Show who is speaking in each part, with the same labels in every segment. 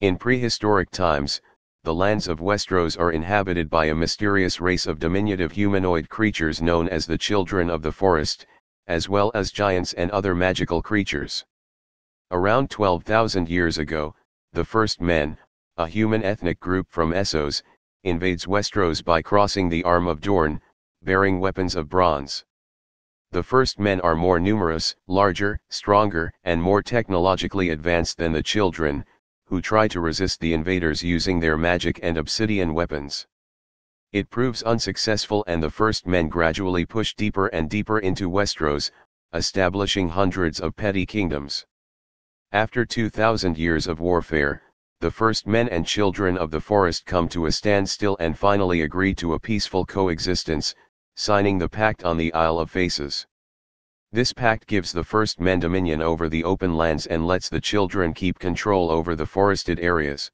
Speaker 1: In prehistoric times, the lands of Westeros are inhabited by a mysterious race of diminutive humanoid creatures known as the Children of the Forest, as well as giants and other magical creatures. Around 12,000 years ago, the first men, a human ethnic group from Essos, invades Westeros by crossing the Arm of Dorne, bearing weapons of bronze. The first men are more numerous, larger, stronger, and more technologically advanced than the children, who try to resist the invaders using their magic and obsidian weapons. It proves unsuccessful, and the first men gradually push deeper and deeper into Westeros, establishing hundreds of petty kingdoms. After 2,000 years of warfare, the first men and children of the forest come to a standstill and finally agree to a peaceful coexistence, signing the pact on the Isle of Faces. This pact gives the first men dominion over the open lands and lets the children keep control over the forested areas.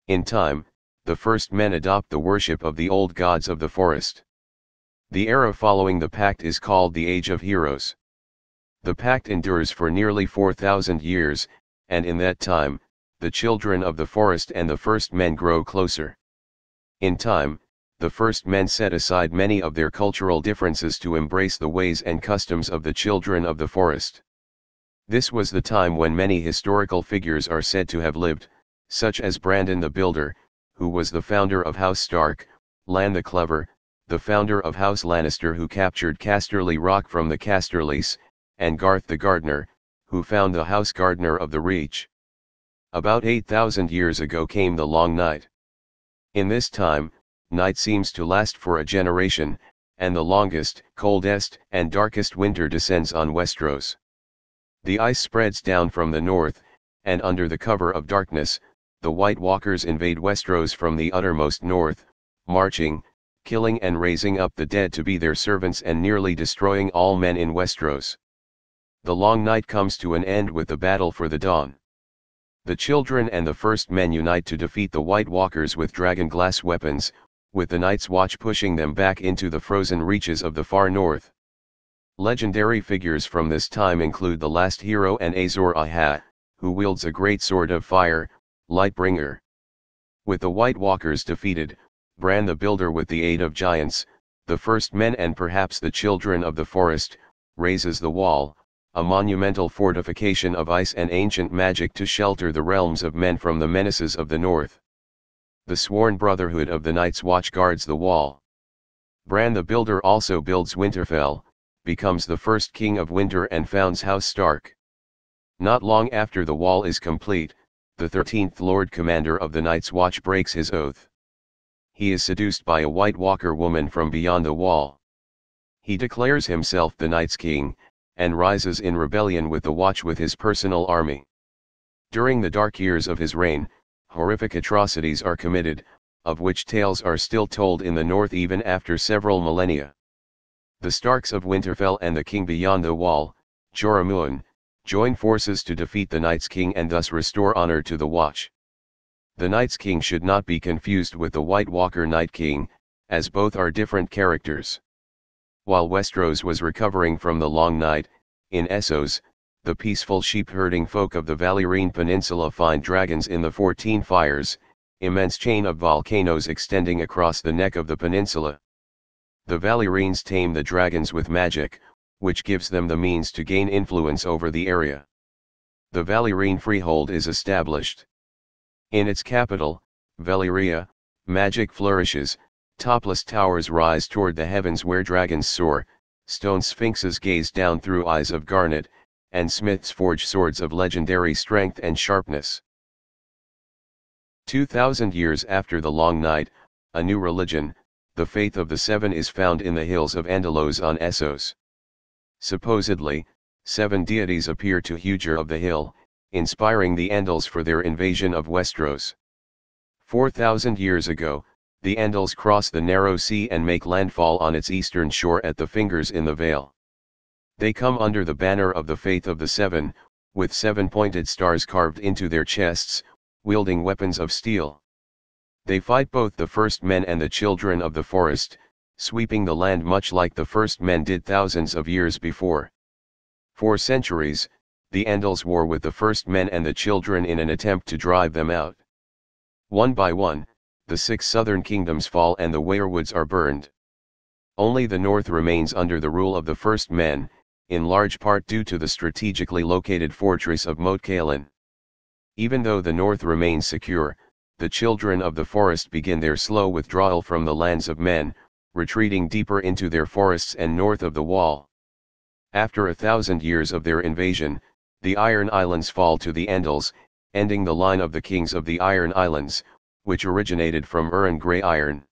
Speaker 1: In time, the first men adopt the worship of the old gods of the forest. The era following the pact is called the Age of Heroes. The pact endures for nearly 4,000 years, and in that time, the children of the forest and the first men grow closer. In time, the first men set aside many of their cultural differences to embrace the ways and customs of the children of the forest. This was the time when many historical figures are said to have lived, such as Brandon the Builder, who was the founder of House Stark, Lann the Clever, the founder of House Lannister who captured Casterly Rock from the Casterlys, and Garth the Gardener, who found the House Gardener of the Reach. About 8,000 years ago came the Long Night. In this time, night seems to last for a generation, and the longest, coldest, and darkest winter descends on Westeros. The ice spreads down from the north, and under the cover of darkness, the White Walkers invade Westeros from the uttermost north, marching, killing and raising up the dead to be their servants and nearly destroying all men in Westeros. The long night comes to an end with the battle for the dawn. The children and the first men unite to defeat the White Walkers with dragonglass weapons, with the Night's Watch pushing them back into the frozen reaches of the far north. Legendary figures from this time include the last hero and Azor Ahai, who wields a great sword of fire, Lightbringer. With the White Walkers defeated, Bran the Builder, with the aid of giants, the first men and perhaps the children of the forest, raises the Wall, a monumental fortification of ice and ancient magic to shelter the realms of men from the menaces of the north. The sworn Brotherhood of the Night's Watch guards the Wall. Bran the Builder also builds Winterfell, becomes the first king of winter and founds House Stark. Not long after the Wall is complete, the 13th Lord Commander of the Night's Watch breaks his oath. He is seduced by a White Walker woman from beyond the Wall. He declares himself the Night's King, and rises in rebellion with the Watch with his personal army. During the dark years of his reign, horrific atrocities are committed, of which tales are still told in the north even after several millennia. The Starks of Winterfell and the king beyond the Wall, Jorah Mormont, join forces to defeat the Night's King and thus restore honor to the Watch. The Night's King should not be confused with the White Walker Night King, as both are different characters. While Westeros was recovering from the long night, in Essos, the peaceful sheep-herding folk of the Valyrian Peninsula find dragons in the 14 Fires, immense chain of volcanoes extending across the neck of the peninsula. The Valyrians tame the dragons with magic, which gives them the means to gain influence over the area. The Valyrian freehold is established. In its capital, Valyria, magic flourishes, topless towers rise toward the heavens where dragons soar, stone sphinxes gaze down through eyes of garnet, and smiths forge swords of legendary strength and sharpness. 2,000 years after the Long Night, a new religion, the Faith of the Seven, is found in the hills of Andals on Essos. Supposedly, 7 deities appear to Huger of the Hill, inspiring the Andals for their invasion of Westeros. 4,000 years ago, the Andals cross the narrow sea and make landfall on its eastern shore at the Fingers in the Vale. They come under the banner of the Faith of the Seven, with 7 pointed stars carved into their chests, wielding weapons of steel. They fight both the first men and the children of the forest, sweeping the land much like the first men did thousands of years before. For centuries, the Andals war with the first men and the children in an attempt to drive them out. One by one, the 6 southern kingdoms fall and the werewoods are burned. Only the north remains under the rule of the first men, in large part due to the strategically located fortress of Moat Cailin. Even though the north remains secure, the children of the forest begin their slow withdrawal from the lands of men, retreating deeper into their forests and north of the wall. After 1,000 years of their invasion, the Iron Islands fall to the Andals, ending the line of the kings of the Iron Islands, which originated from Urin Grey Iron.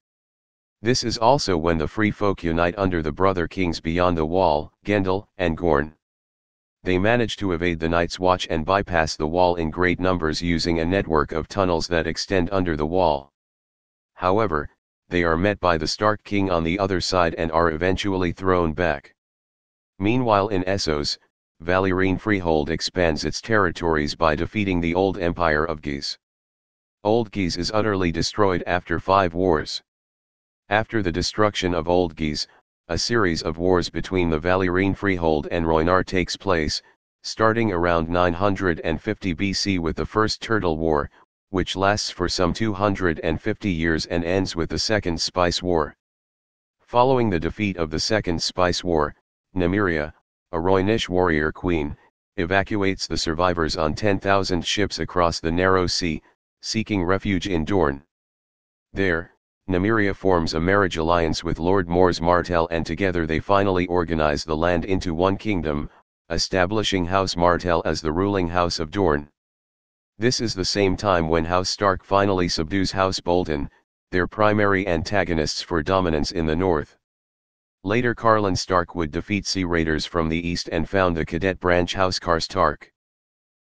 Speaker 1: This is also when the free folk unite under the brother kings beyond the wall, Gendel and Gorn. They manage to evade the Night's Watch and bypass the wall in great numbers using a network of tunnels that extend under the wall. However, they are met by the Stark King on the other side and are eventually thrown back. Meanwhile in Essos, Valyrian Freehold expands its territories by defeating the Old Empire of Guise. Old Guise is utterly destroyed after 5 wars. After the destruction of Old Guise, a series of wars between the Valyrian Freehold and Rhoynar takes place, starting around 950 BC with the First Turtle War, which lasts for some 250 years and ends with the Second Spice War. Following the defeat of the Second Spice War, Nymeria, a Rhoynish warrior queen, evacuates the survivors on 10,000 ships across the narrow sea, seeking refuge in Dorne. There, Nymeria forms a marriage alliance with Lord Mors Martell and together they finally organize the land into one kingdom, establishing House Martell as the ruling house of Dorne. This is the same time when House Stark finally subdues House Bolton, their primary antagonists for dominance in the north. Later Carlin Stark would defeat Sea Raiders from the east and found the cadet branch House Karstark.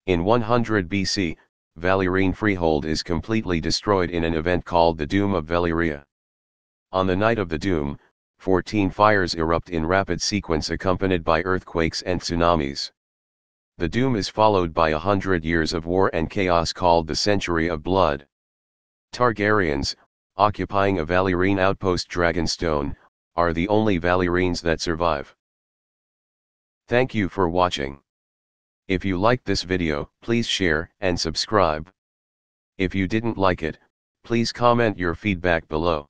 Speaker 1: In 100 BC, Valyrian Freehold is completely destroyed in an event called the Doom of Valyria. On the night of the Doom, 14 fires erupt in rapid sequence accompanied by earthquakes and tsunamis. The Doom is followed by 100 years of war and chaos called the Century of Blood. Targaryens, occupying a Valyrian outpost Dragonstone, are the only Valyrians that survive. Thank you for watching. If you liked this video, please share and subscribe. If you didn't like it, please comment your feedback below.